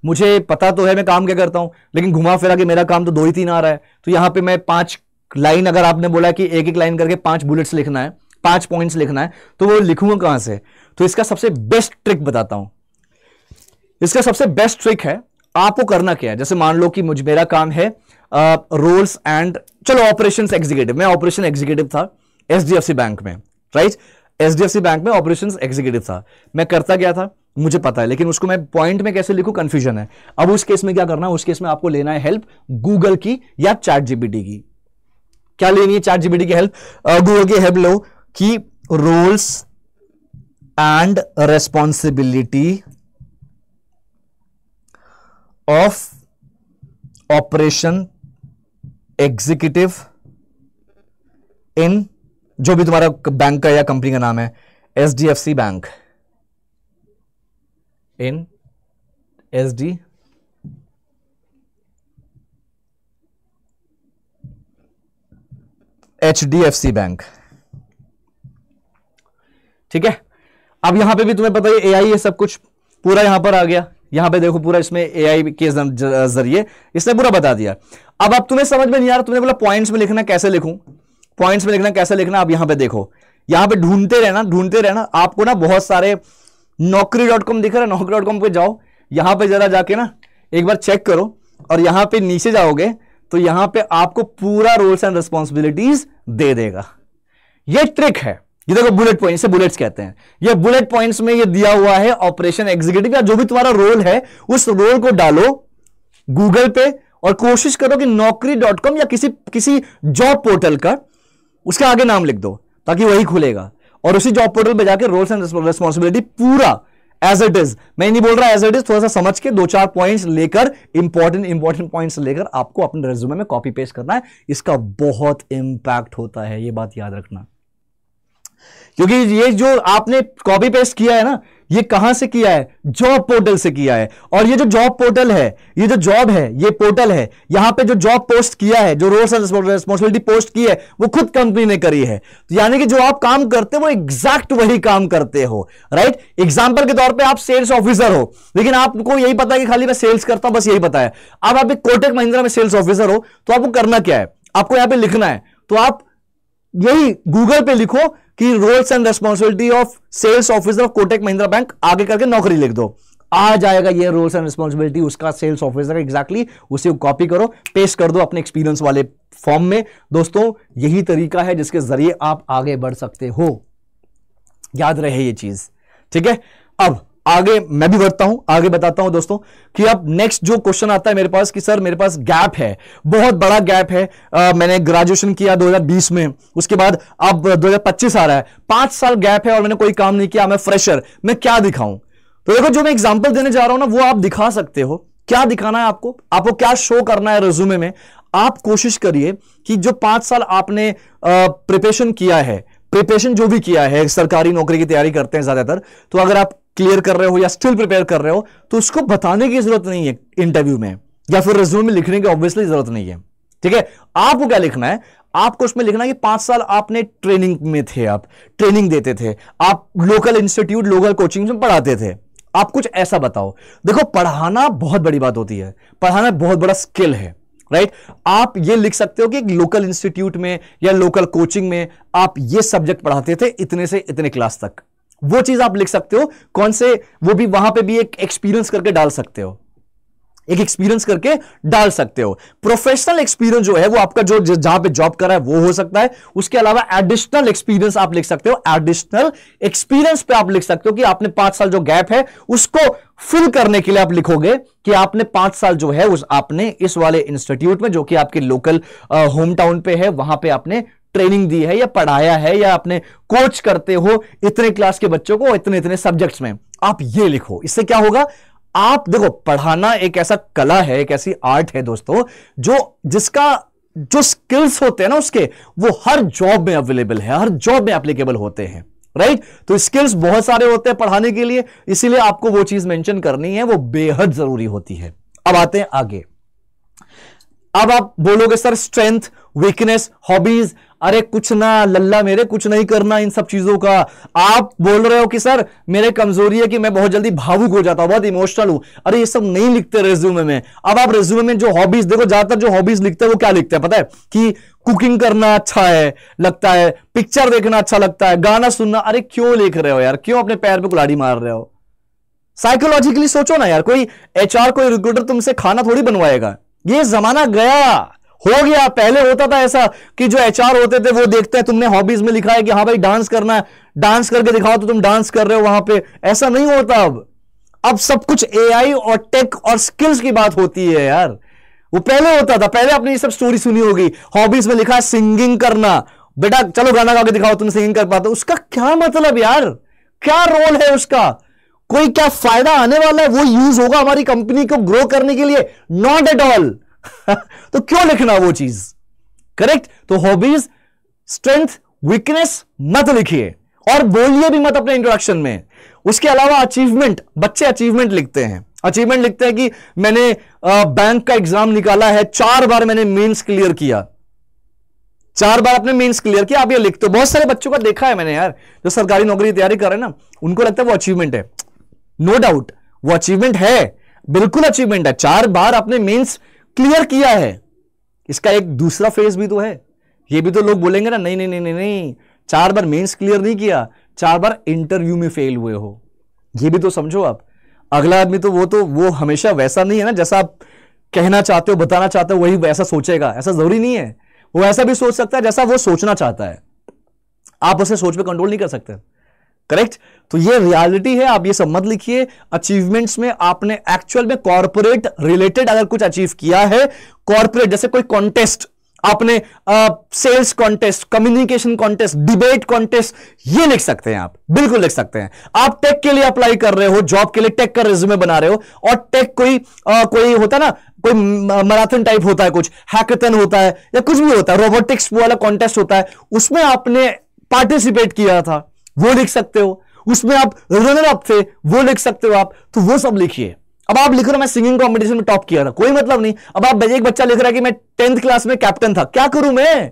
मुझे पता तो है मैं काम क्या करता हूं, लेकिन घुमा फिरा के मेरा काम तो 2 ही 3 आ रहा है, तो यहां पे मैं 5 लाइन, अगर आपने बोला कि एक एक लाइन करके 5 बुलेट्स लिखना है, 5 पॉइंट्स लिखना है, तो वो लिखूंगा कहां से। तो इसका सबसे बेस्ट ट्रिक बताता हूं। इसका सबसे बेस्ट ट्रिक है, आपको करना क्या है, जैसे मान लो कि मेरा काम है रोल्स एंड, चलो ऑपरेशंस एग्जीक्यूटिव, मैं ऑपरेशन एग्जीक्यूटिव था एचडीएफसी बैंक में, राइट। एचडीएफसी बैंक में ऑपरेशंस एग्जीक्यूटिव था, मैं करता क्या था मुझे पता है, लेकिन उसको मैं पॉइंट में कैसे लिखूं, कंफ्यूजन है। अब उस केस में क्या करना है, उस केस में आपको लेना है हेल्प गूगल की या चैट जीपीटी की। क्या लेनी है, चैट जीपीटी की हेल्प, गूगल की हेल्प लो कि roles and responsibility of operation executive in, जो भी तुम्हारा बैंक का या कंपनी का नाम है, एचडीएफसी बैंक, इन एचडीएफसी बैंक, ठीक है। अब यहां पे भी तुम्हें पता है एआई, ये सब कुछ पूरा यहां पर आ गया, यहां पे देखो पूरा इसमें एआई के जरिए इसने पूरा बता दिया। अब तुम्हें समझ में नहीं आ रहा, तुमने बोला पॉइंट्स में लिखना, कैसे लिखूं, पॉइंट्स में लिखना कैसे लिखना। अब यहां पे देखो, यहां पे ढूंढते रहना आपको ना बहुत सारे naukri.com दिख रहा है, naukri.com पे जाओ, यहां पे जरा जाके ना एक बार चेक करो और यहां पे नीचे जाओगे तो यहां पे आपको पूरा रोल्स एंड रिस्पॉन्सिबिलिटीज दे देगा। ये ट्रिक है, ये देखो बुलेट पॉइंट, से बुलेट्स कहते हैं, ये बुलेट पॉइंट्स में ये दिया हुआ है ऑपरेशन एग्जीक्यूटिव, या जो भी तुम्हारा रोल है उस रोल को डालो गूगल पे और कोशिश करो कि naukri.com या किसी जॉब पोर्टल का उसके आगे नाम लिख दो ताकि वही खुलेगा, और उसी जॉब पोर्टल पे जाके रोल्स एंड रिस्पॉन्सिबिलिटी पूरा एज इट इज, मैं नहीं बोल रहा एज इट इज, थोड़ा सा समझ के 2-4 पॉइंट्स लेकर, इंपॉर्टेंट पॉइंट्स लेकर आपको अपने रेज्यूमे में कॉपी पेस्ट करना है। इसका बहुत इंपैक्ट होता है, ये बात याद रखना, क्योंकि ये जो आपने कॉपी पेस्ट किया है ना, ये कहां से किया है, जॉब पोर्टल से किया है। और ये जो जॉब पोर्टल है, ये जो जॉब है, ये पोर्टल है, यहां पे जो जॉब पोस्ट किया है, जो रोल्स एंड रिस्पॉन्सिबिलिटी पोस्ट की है, वो खुद कंपनी ने करी है। तो यानी कि जो आप काम करते हो वो एग्जैक्ट वही काम करते हो, राइट। एग्जांपल के तौर पे आप सेल्स ऑफिसर हो, लेकिन आपको यही पता है कि खाली मैं सेल्स करता हूं, बस यही पता है। अब आप एक कोटक महिंद्रा में सेल्स ऑफिसर हो, तो आपको करना क्या है, आपको यहां पे लिखना है, तो आप यही गूगल पे लिखो कि roles and responsibility of sales officer of Kotak Mahindra bank, आगे करके नौकरी लिख दो, आ जाएगा ये रोल्स एंड रिस्पॉन्सिबिलिटी उसका, सेल्स ऑफिसर एग्जैक्टली, उसे कॉपी करो, पेस्ट कर दो अपने एक्सपीरियंस वाले फॉर्म में। दोस्तों यही तरीका है जिसके जरिए आप आगे बढ़ सकते हो, याद रहे ये चीज, ठीक है। अब आगे मैं भी बढ़ता हूं, आगे बताता हूं दोस्तों कि अब नेक्स्ट जो क्वेश्चन आता है मेरे पास कि सर मेरे पास गैप है, बहुत बड़ा गैप है, मैंने ग्रेजुएशन किया 2020 में, उसके बाद अब 2025 आ रहा है, 5 साल गैप है और मैंने कोई काम नहीं किया, मैं फ्रेशर, मैं क्या दिखाऊं। तो देखो जो मैं एग्जांपल देने जा रहा हूं ना, वो आप दिखा सकते हो। क्या दिखाना है आपको क्या शो करना है रेज्यूमे में। आप कोशिश करिए कि जो 5 साल आपने प्रिपरेशन किया है, प्रिपरेशन जो भी किया है, सरकारी नौकरी की तैयारी करते हैं ज्यादातर, तो अगर आप क्लियर कर रहे हो या स्टिल प्रिपेयर कर रहे हो तो उसको बताने की जरूरत नहीं है इंटरव्यू में, या फिर रिज्यूमे में लिखने की ऑब्वियसली जरूरत नहीं है, ठीक है। आपको क्या लिखना है, आपको उसमें लिखना है कि 5 साल आपने ट्रेनिंग में थे, आप ट्रेनिंग देते थे, आप लोकल इंस्टीट्यूट, लोकल कोचिंग में पढ़ाते थे, आप कुछ ऐसा बताओ। देखो पढ़ाना बहुत बड़ी बात होती है, पढ़ाना बहुत बड़ा स्किल है, राइट। आप ये लिख सकते हो कि एक लोकल इंस्टीट्यूट में या लोकल कोचिंग में आप ये सब्जेक्ट पढ़ाते थे इतने से इतने क्लास तक, वो चीज आप लिख सकते हो। कौन से, वो भी वहां पे भी एक एक्सपीरियंस करके डाल सकते हो, एक एक्सपीरियंस करके डाल सकते हो। प्रोफेशनल एक्सपीरियंस जो है वो आपका जो जहां पे जॉब करा है वो हो सकता है, उसके अलावा एडिशनल एक्सपीरियंस आप लिख सकते हो। एडिशनल एक्सपीरियंस पे आप लिख सकते हो कि आपने 5 साल जो गैप है उसको फिल करने के लिए आप लिखोगे कि आपने 5 साल जो है उस आपने इस वाले इंस्टीट्यूट में, जो कि आपके लोकल होम टाउन पे है, वहां पे आपने ट्रेनिंग दी है या पढ़ाया है, या आपने कोच करते हो इतने क्लास के बच्चों को इतने इतने सब्जेक्ट्स में। आप ये लिखो, इससे क्या होगा, आप देखो पढ़ाना एक ऐसा कला है, एक ऐसी आर्ट है दोस्तों, जिसका जो स्किल्स होते हैं ना उसके, वो हर जॉब में अवेलेबल है, हर जॉब में एप्लीकेबल होते हैं, राइट। तो स्किल्स बहुत सारे होते हैं पढ़ाने के लिए, इसीलिए आपको वो चीज मेंशन करनी है, वो बेहद जरूरी होती है। अब आते हैं आगे। अब आप बोलोगे सर स्ट्रेंथ, वीकनेस, हॉबीज, अरे कुछ ना लल्ला मेरे, कुछ नहीं करना इन सब चीजों का। आप बोल रहे हो कि सर मेरे कमजोरी है कि मैं बहुत जल्दी भावुक हो जाता हूं, बहुत इमोशनल हूं, अरे ये सब नहीं लिखते रेज्यूमे में। अब आप रेज्यूमे में जो हॉबीज देखो, ज्यादातर जो हॉबीज लिखते हैं वो क्या लिखते हैं पता है, कि कुकिंग करना अच्छा है लगता है, पिक्चर देखना अच्छा लगता है, गाना सुनना। अरे क्यों लिख रहे हो यार, क्यों अपने पैर पे कुल्हाड़ी मार रहे हो। साइकोलॉजिकली सोचो ना यार, कोई एचआर, कोई रिक्रूटर तुमसे खाना थोड़ी बनवाएगा, ये जमाना गया, हो गया। पहले होता था ऐसा कि जो एचआर होते थे वो देखते हैं तुमने हॉबीज में लिखा है कि हाँ भाई डांस करना है, डांस करके दिखाओ तो तुम डांस कर रहे हो वहां पे, ऐसा नहीं होता। अब सब कुछ एआई और टेक और स्किल्स की बात होती है यार। वो पहले होता था, पहले आपने ये सब स्टोरी सुनी होगी, हॉबीज में लिखा है सिंगिंग करना, बेटा चलो गाना गा के दिखाओ तुम सिंगिंग कर पाते हो। उसका क्या मतलब यार, क्या रोल है उसका, कोई क्या फायदा आने वाला है, वो यूज होगा हमारी कंपनी को ग्रो करने के लिए, नॉट एट ऑल। तो क्यों लिखना वो चीज, करेक्ट। तो हॉबीज, स्ट्रेंथ, वीकनेस मत लिखिए और बोलिए भी मत अपने इंट्रोडक्शन में। उसके अलावा अचीवमेंट, बच्चे अचीवमेंट लिखते हैं, अचीवमेंट लिखते हैं कि मैंने बैंक का एग्जाम निकाला है, 4 बार मैंने मेंस क्लियर किया, 4 बार अपने मेंस क्लियर किया। आप ये लिखते हो, बहुत सारे बच्चों का देखा है मैंने यार, जो सरकारी नौकरी की तैयारी कर रहे हैं ना, उनको लगता है वो अचीवमेंट है। नो डाउट वो अचीवमेंट है, बिल्कुल अचीवमेंट है, 4 बार आपने मेंस क्लियर किया है। इसका एक दूसरा फेज भी तो है, ये भी तो लोग बोलेंगे ना, नहीं नहीं नहीं नहीं नहीं, 4 बार मेंस क्लियर नहीं किया, 4 बार इंटरव्यू में फेल हुए हो, ये भी तो समझो आप। अगला आदमी तो वो हमेशा वैसा नहीं है ना, जैसा आप कहना चाहते हो, बताना चाहते हो, वही वैसा सोचेगा, ऐसा जरूरी नहीं है। वो ऐसा भी सोच सकता है जैसा वो सोचना चाहता है, आप उसे सोच पे कंट्रोल नहीं कर सकते, करेक्ट। तो ये रियलिटी है, आप ये सब मत लिखिए। अचीवमेंट्स में आपने एक्चुअल में कॉर्पोरेट रिलेटेड अगर कुछ अचीव किया है, कॉर्पोरेट जैसे कोई कॉन्टेस्ट आपने, sales contest, communication contest, debate contest, ये लिख सकते हैं आप, बिल्कुल लिख सकते हैं। आप टेक के लिए अप्लाई कर रहे हो, जॉब के लिए टेक का रिज्यूमे बना रहे हो, और टेक कोई होता है ना, कोई मैराथन टाइप होता है, कुछ हैकेथन होता है, या कुछ भी होता है, रोबोटिक्स वाला कॉन्टेस्ट होता है, उसमें आपने पार्टिसिपेट किया था, वो लिख सकते हो। उसमें आप रनर अप थे, वो लिख सकते हो आप, तो वो सब लिखिए। अब आप लिख रहे हो मैं सिंगिंग कंपटीशन में टॉप किया था, कोई मतलब नहीं। अब आप एक बच्चा लिख रहा है कि मैं 10th क्लास में कैप्टन था, क्या करूं मैं,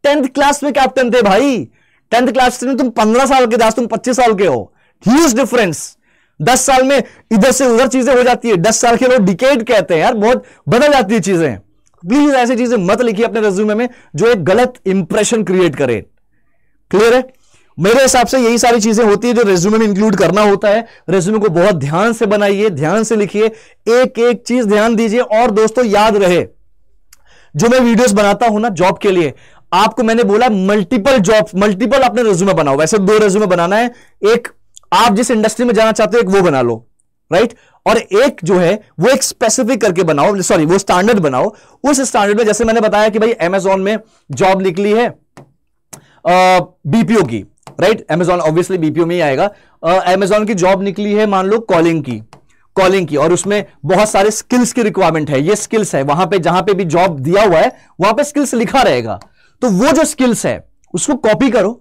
10th क्लास में कैप्टन थे भाई, 10th क्लास में तुम 15 साल के थे, आज तुम 25 साल के हो, ह्यूज डिफरेंस। 10 साल में इधर से उधर चीजें हो जाती है, 10 साल के लोग डिकेड कहते हैं यार, बहुत बदल जाती है चीजें। प्लीज ऐसी चीजें मत लिखिए अपने रिज्यूमे में जो एक गलत इंप्रेशन क्रिएट करे। क्लियर है? मेरे हिसाब से यही सारी चीजें होती है जो रेज्यूमे में इंक्लूड करना होता है। रेज्यूमे को बहुत ध्यान से बनाइए, ध्यान से लिखिए, एक एक चीज ध्यान दीजिए। और दोस्तों याद रहे, जो मैं वीडियोस बनाता हूं ना जॉब के लिए, आपको मैंने बोला मल्टीपल अपने रेज्यूमे बनाओ। वैसे 2 रेज्यूमे बनाना है, एक आप जिस इंडस्ट्री में जाना चाहते हो एक वो बना लो, राइट, और एक जो है वो एक स्पेसिफिक करके बनाओ, सॉरी वो स्टैंडर्ड बनाओ। उस स्टैंडर्ड में जैसे मैंने बताया कि भाई अमेजॉन में जॉब निकली है बीपीओ की, राइट, अमेजॉन ऑब्वियसली बीपीओ में ही आएगा। अमेजॉन की जॉब निकली है मान लो कॉलिंग की, और उसमें बहुत सारे स्किल्स की रिक्वायरमेंट है। ये स्किल्स है, वहां पे जहां पे भी जॉब दिया हुआ है वहां पे स्किल्स लिखा रहेगा। तो वो जो स्किल्स है उसको कॉपी करो,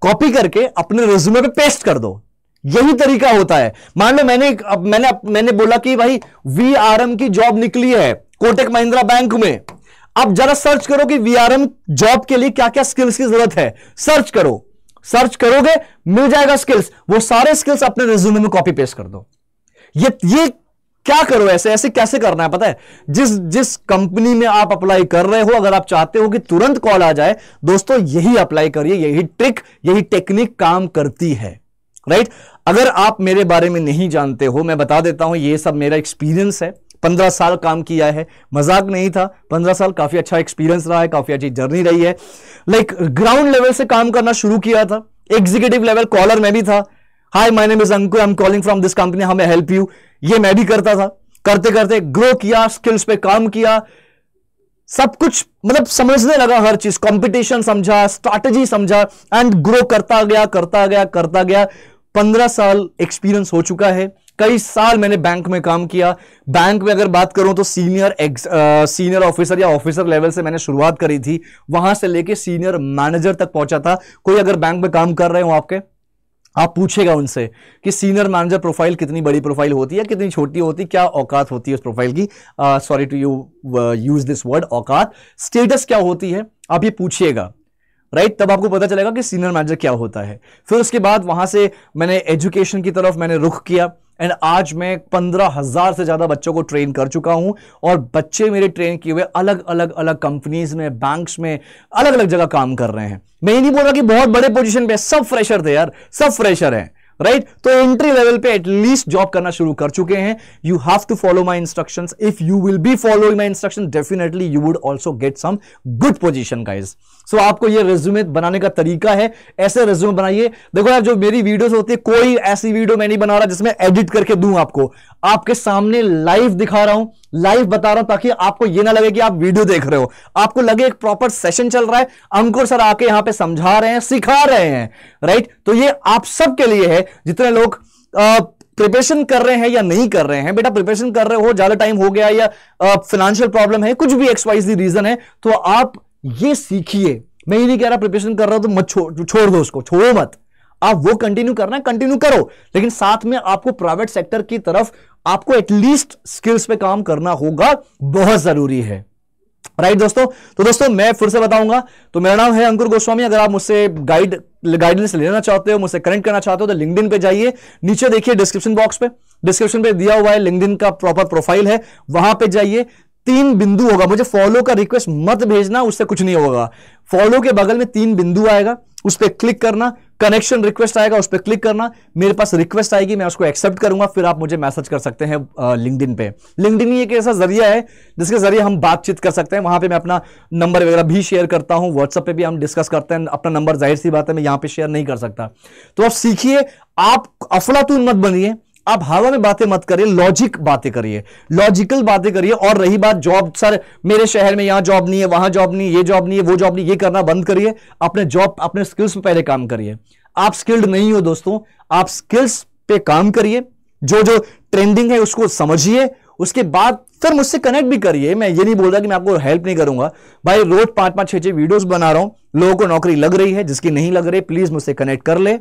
कॉपी करके अपने रिज्यूमे पे पेस्ट कर दो। यही तरीका होता है। मान लो मैंने बोला कि भाई वीआरएम की जॉब निकली है कोटक महिंद्रा बैंक में। अब जरा सर्च करो कि वीआरएम जॉब के लिए क्या क्या स्किल्स की जरूरत है, सर्च करो, सर्च करोगे मिल जाएगा स्किल्स, वो सारे स्किल्स अपने रिज्यूमे में कॉपी पेस्ट कर दो। ये क्या करो, ऐसे कैसे करना है पता है? जिस कंपनी में आप अप्लाई कर रहे हो, अगर आप चाहते हो कि तुरंत कॉल आ जाए, दोस्तों यही अप्लाई करिए, यही ट्रिक, यही टेक्निक काम करती है, राइट। अगर आप मेरे बारे में नहीं जानते हो, मैं बता देता हूं, ये सब मेरा एक्सपीरियंस है। 15 साल काम किया है, मजाक नहीं था, 15 साल काफी अच्छा एक्सपीरियंस रहा है, काफी अच्छी जर्नी रही है। लाइक ग्राउंड लेवल से काम करना शुरू किया था, एग्जीक्यूटिव लेवल कॉलर में भी था। Hi my name is Ankur, I am calling from this company, how may help you, ये मैं भी करता था। करते करते ग्रो किया, स्किल्स पे काम किया, सब कुछ मतलब समझने लगा, हर चीज, कंपटीशन समझा, स्ट्रैटेजी समझा, एंड ग्रो करता गया। 15 साल एक्सपीरियंस हो चुका है। कई साल मैंने बैंक में काम किया। बैंक में अगर बात करूं तो सीनियर ऑफिसर या ऑफिसर लेवल से मैंने शुरुआत करी थी, वहां से लेके सीनियर मैनेजर तक पहुंचा था। कोई अगर बैंक में काम कर रहे हो आपके, आप पूछेगा उनसे कि सीनियर मैनेजर प्रोफाइल कितनी बड़ी प्रोफाइल होती है, कितनी छोटी होती है, क्या औकात होती है उस प्रोफाइल की, sorry to use this word औकात, स्टेटस क्या होती है, आप ये पूछिएगा, राइट। तब आपको पता चलेगा कि सीनियर मैनेजर क्या होता है। फिर उसके बाद वहां से मैंने एजुकेशन की तरफ मैंने रुख किया, एंड आज मैं 15,000 से ज्यादा बच्चों को ट्रेन कर चुका हूं, और बच्चे मेरे ट्रेन किए हुए अलग अलग कंपनीज में, बैंक्स में, अलग अलग जगह काम कर रहे हैं। मैं ये नहीं बोल रहा कि बहुत बड़े पोजीशन पे, सब फ्रेशर थे यार, सब फ्रेशर हैं, राइट। तो एंट्री लेवल पे एटलीस्ट जॉब करना शुरू कर चुके हैं। You have to follow my instructions. If you will be following my instruction, definitely you would also get some good position guys. So आपको ये रिज्यूमे बनाने का तरीका है, ऐसे रिज्यूमे बनाइए। देखो यार, जो मेरी वीडियोस होती है, कोई ऐसी वीडियो मैं नहीं बना रहा जिसमें एडिट करके दूं आपको, आपके सामने लाइव दिखा रहा हूं, लाइव बता रहा हूं, ताकि आपको ये ना लगे कि आप वीडियो देख रहे हो, आपको लगे एक प्रॉपर सेशन चल रहा है, अंकुर सर आके यहां पे समझा रहे हैं, सिखा रहे हैं, राइट। तो ये आप सबके लिए है, जितने लोग प्रिपरेशन कर रहे हैं या नहीं कर रहे हैं। बेटा प्रिपरेशन कर रहे हो, ज्यादा टाइम हो गया, या फाइनेंशियल प्रॉब्लम है, कुछ भी XYZ रीजन है, तो आप ये सीखिए। मैं ये नहीं कह रहा प्रिपरेशन कर रहा हो तो मत छोड़ दो उसको, छोड़ो मत, आप वो कंटिन्यू करना है, कंटिन्यू करो, लेकिन साथ में आपको प्राइवेट सेक्टर की तरफ आपको एटलीस्ट स्किल्स पे काम करना होगा, बहुत जरूरी है, राइट दोस्तों। तो दोस्तों मैं फिर से बताऊंगा, तो मेरा नाम है अंकुर गोस्वामी। अगर आप मुझसे गाइडेंस लेना चाहते हो, मुझसे कनेक्ट करना चाहते हो, तो लिंक्डइन पे जाइए, नीचे देखिए डिस्क्रिप्शन बॉक्स पे डिस्क्रिप्शन पे दिया हुआ है, लिंक्डइन का प्रॉपर प्रोफाइल है, वहां पे जाइए, 3 बिंदु होगा, मुझे फॉलो का रिक्वेस्ट मत भेजना, उससे कुछ नहीं होगा। फॉलो के बगल में 3 बिंदु आएगा, उस पर क्लिक करना, कनेक्शन रिक्वेस्ट आएगा, उस पर क्लिक करना, मेरे पास रिक्वेस्ट आएगी, मैं उसको एक्सेप्ट करूंगा, फिर आप मुझे मैसेज कर सकते हैं लिंक्डइन पे। लिंक्डइन ही एक ऐसा जरिया है जिसके जरिए हम बातचीत कर सकते हैं। वहां पे मैं अपना नंबर वगैरह भी शेयर करता हूं, व्हाट्सएप पे भी हम डिस्कस करते हैं। अपना नंबर जाहिर सी बात है मैं यहां पे शेयर नहीं कर सकता। तो आप सीखिए, आप अफलातून मत बनिए, आप हवा में बातें मत करिए, लॉजिक बातें करिए, लॉजिकल बातें करिए। और रही बात जॉब, सर मेरे शहर में यहां जॉब नहीं है, वहां जॉब नहीं है, ये जॉब नहीं है, वो जॉब नहीं, ये करना बंद करिए। अपने जॉब, अपने स्किल्स पे पहले काम करिए। आप स्किल्ड नहीं हो दोस्तों, आप स्किल्स पे काम करिए, जो जो ट्रेंडिंग है उसको समझिए, उसके बाद फिर मुझसे कनेक्ट भी करिए। मैं ये नहीं बोल रहा कि मैं आपको हेल्प नहीं करूंगा भाई, रोज 5-5, 6-6 वीडियोस बना रहा हूं, लोगों को नौकरी लग रही है, जिसकी नहीं लग रही प्लीज मुझसे कनेक्ट कर ले।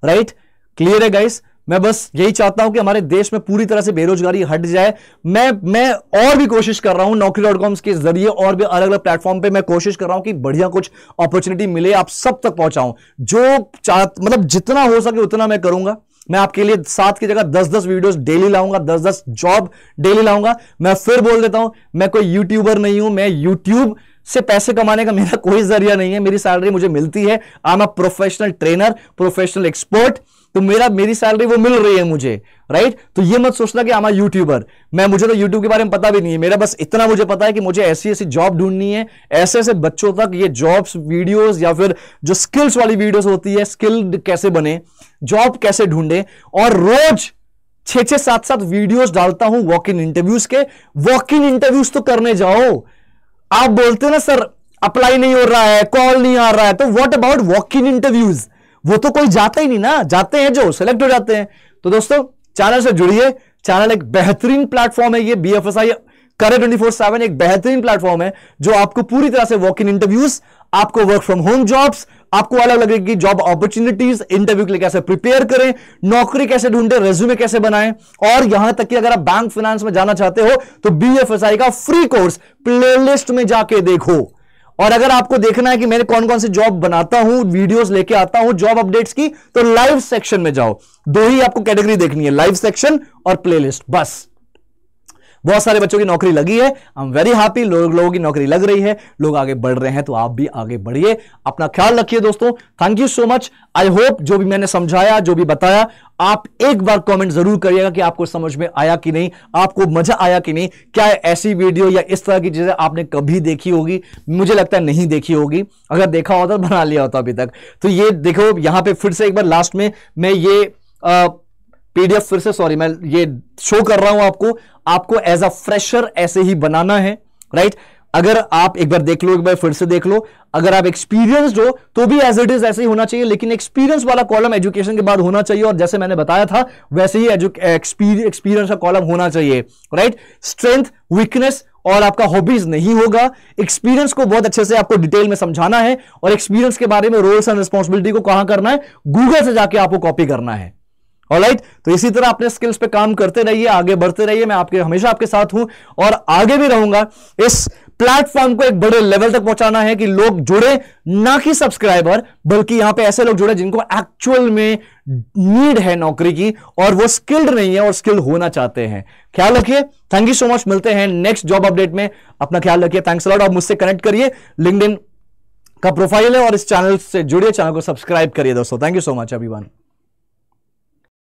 राइट, क्लियर है गाइस? मैं बस यही चाहता हूं कि हमारे देश में पूरी तरह से बेरोजगारी हट जाए। मैं और भी कोशिश कर रहा हूं naukri.com के जरिए, और भी अलग अलग प्लेटफॉर्म पे मैं कोशिश कर रहा हूं कि बढ़िया कुछ अपॉर्चुनिटी मिले, आप सब तक पहुंचाऊं। जो मतलब जितना हो सके उतना मैं करूंगा। मैं आपके लिए 7 की जगह 10-10 वीडियोस डेली लाऊंगा, 10-10 जॉब डेली लाऊंगा। मैं फिर बोल देता हूं, मैं कोई यूट्यूबर नहीं हूं, मैं यूट्यूब से पैसे कमाने का मेरा कोई जरिया नहीं है। मेरी सैलरी मुझे मिलती है, I am a professional trainer, professional expert, तो मेरी सैलरी वो मिल रही है मुझे। राइट, तो ये मत सोचना कि आई एम अ यूट्यूबर। मुझे तो यूट्यूब के बारे में पता भी नहीं है, मेरा बस इतना मुझे पता है कि मुझे ऐसी ऐसी जॉब ढूंढनी है, ऐसे ऐसे बच्चों तक ये जॉब्स वीडियोस या फिर जो स्किल्स वाली वीडियोस होती है, स्किल्ड कैसे बने, जॉब कैसे ढूंढे, और रोज 6-6, 7-7 वीडियोस डालता हूं वॉक इन इंटरव्यूज के। वॉक इन इंटरव्यूज तो करने जाओ। आप बोलते हो ना सर अप्लाई नहीं हो रहा है, कॉल नहीं आ रहा है, तो what about walk in interviews? वो तो कोई जाता ही नहीं ना, जाते हैं जो सेलेक्ट हो जाते हैं। तो दोस्तों चैनल से जुड़िए, चैनल एक बेहतरीन प्लेटफॉर्म है, ये BFSI करियर 24/7 एक बेहतरीन प्लेटफॉर्म है जो आपको पूरी तरह से वॉक इन इंटरव्यूज, आपको वर्क फ्रॉम होम जॉब्स, आपको अलग अलग की जॉब अपॉर्चुनिटीज, इंटरव्यू के लिए कैसे प्रिपेयर करें, नौकरी कैसे ढूंढे, रेज्यूमे कैसे बनाएं, और यहां तक कि अगर आप बैंक फाइनेंस में जाना चाहते हो तो BFSI का फ्री कोर्स प्लेलिस्ट में जाके देखो। और अगर आपको देखना है कि मैंने कौन कौन सी जॉब बनाता हूं, वीडियोस लेके आता हूं जॉब अपडेट्स की, तो लाइव सेक्शन में जाओ। 2 ही आपको कैटेगरी देखनी है, लाइव सेक्शन और प्लेलिस्ट, बस। बहुत सारे बच्चों की नौकरी लगी है, आई एम वेरी हैप्पी, लोगों की नौकरी लग रही है, लोग आगे बढ़ रहे हैं, तो आप भी आगे बढ़िए। अपना ख्याल रखिए दोस्तों, thank you so much. I hope जो भी मैंने समझाया, जो भी बताया, आप एक बार कमेंट जरूर करिएगा कि आपको समझ में आया कि नहीं, आपको मजा आया कि नहीं, क्या ऐसी वीडियो या इस तरह की चीजें आपने कभी देखी होगी? मुझे लगता है नहीं देखी होगी, अगर देखा होता तो बना लिया होता अभी तक। तो ये देखो, यहां पे फिर से एक बार लास्ट में मैं ये PDF फिर से, सॉरी, मैं ये शो कर रहा हूं आपको एज अ फ्रेशर ऐसे ही बनाना है। राइट, अगर आप एक बार देख लो, एक बार फिर से देख लो, अगर आप एक्सपीरियंस्ड हो तो भी एज इट इज ऐसे ही होना चाहिए, लेकिन एक्सपीरियंस वाला कॉलम एजुकेशन के बाद होना चाहिए, और जैसे मैंने बताया था वैसे ही एक्सपीरियंस का कॉलम होना चाहिए। राइट, स्ट्रेंथ, वीकनेस और आपका हॉबीज नहीं होगा। एक्सपीरियंस को बहुत अच्छे से आपको डिटेल में समझाना है, और एक्सपीरियंस के बारे में रोल्स एंड रिस्पॉन्सिबिलिटी को कहां करना है, गूगल से जाके आपको कॉपी करना है। ऑलराइट, तो इसी तरह अपने स्किल्स पे काम करते रहिए, आगे बढ़ते रहिए। मैं हमेशा आपके साथ हूं और आगे भी रहूंगा। इस प्लेटफॉर्म को एक बड़े लेवल तक पहुंचाना है कि लोग जुड़े, ना कि सब्सक्राइबर, बल्कि यहां पे ऐसे लोग जुड़े जिनको एक्चुअल में नीड है नौकरी की, और वो स्किल्ड नहीं है और स्किल्ड होना चाहते हैं। ख्याल रखिए, थैंक यू सो मच। मिलते हैं नेक्स्ट जॉब अपडेट में, अपना ख्याल रखिए। Thanks a lot. आप मुझसे कनेक्ट करिए, लिंक्डइन का प्रोफाइल है, और इस चैनल से जुड़िए, चैनल को सब्सक्राइब करिए दोस्तों। Thank you so much everyone.